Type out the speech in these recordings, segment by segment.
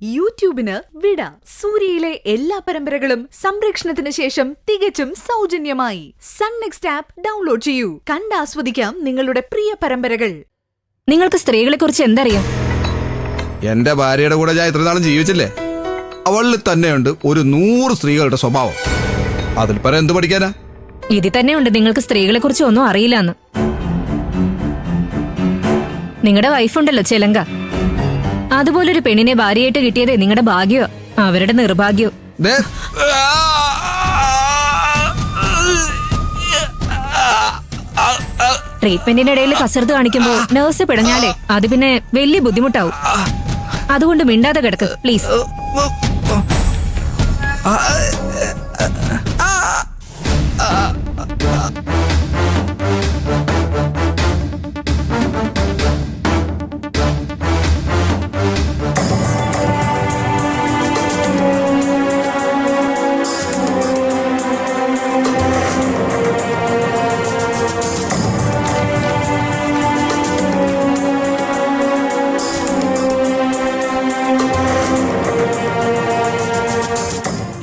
യൂട്യൂബിന് വിട. സൂര്യയിലെ എല്ലാ പരമ്പരകളും സംരക്ഷണത്തിന് ശേഷം തികച്ചും സൗജന്യമായി സൺ നെക്സ്റ്റ് ആപ്പ് ഡൗൺലോഡ് ചെയ്യൂ. കണ്ടാസ്വദിക്കാം നിങ്ങളുടെ പ്രിയ പരമ്പരകൾ. നിങ്ങൾക്ക് സ്ത്രീകളെ കുറിച്ച് എന്തറിയാം? എന്റെ ഭാര്യയുടെ കൂടെ ഞാൻ ഇത്ര നാളും ജീവിച്ചില്ലേ, അവളിൽ തന്നെയുണ്ട് ഒരു 100 സ്ത്രീകളുടെ സ്വഭാവം. അതിൽ പരം എന്ത് പഠിക്കാനാ? ഇതിൽ തന്നെയുണ്ട് നിങ്ങൾക്ക് സ്ത്രീകളെ കുറിച്ച് ഒന്നും അറിയില്ലെന്ന്. നിങ്ങളുടെ വൈഫുണ്ടല്ലോ ചെലങ്ക, അതുപോലൊരു പെണ്ണിനെ ഭാര്യയായിട്ട് കിട്ടിയതേ നിങ്ങളുടെ ഭാഗ്യമോ അവരുടെ നിർഭാഗ്യമോ. ട്രീറ്റ്മെന്റിനിടയിൽ കസർത്ത് കാണിക്കുമ്പോ നേഴ്സ് പിടഞ്ഞാലേ അത് പിന്നെ വലിയ ബുദ്ധിമുട്ടാവും. അതുകൊണ്ട് മിണ്ടാതെ കിടക്ക് പ്ലീസ്.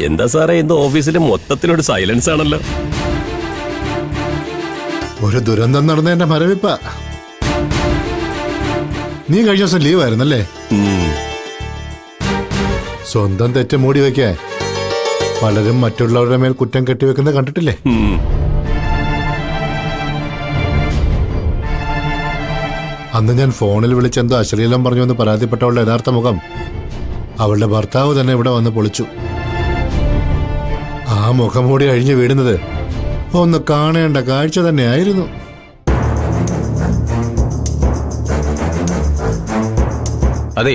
എന്താ സാറേ, ഇന്ന് ഓഫീസിൽ മൊത്തത്തിലൊരു സൈലൻസ് ആണല്ലോ. ഒരു ദുരന്തം നടന്നതിന്റെ മരവിപ്പ. നീ കഴിഞ്ഞ ദിവസം ലീവ് ആയിരുന്നല്ലേ? സ്വന്തം തെറ്റ് മൂടി വെക്കാൻ പലരും മറ്റുള്ളവരുടെ മേൽ കുറ്റം കെട്ടിവെക്കുന്നത് കണ്ടിട്ടില്ലേ? അന്ന് ഞാൻ ഫോണിൽ വിളിച്ചെന്തോ അശ്ലീലം പറഞ്ഞു എന്ന് പരാതിപ്പെട്ടവളുടെ യഥാർത്ഥ മുഖം അവളുടെ ഭർത്താവ് തന്നെ ഇവിടെ വന്ന് പൊളിച്ചു. ആ മുഖംമൂടി അഴിഞ്ഞു വീടുന്നത് ഒന്ന് കാണേണ്ട കാഴ്ച തന്നെയായിരുന്നു. അതെ,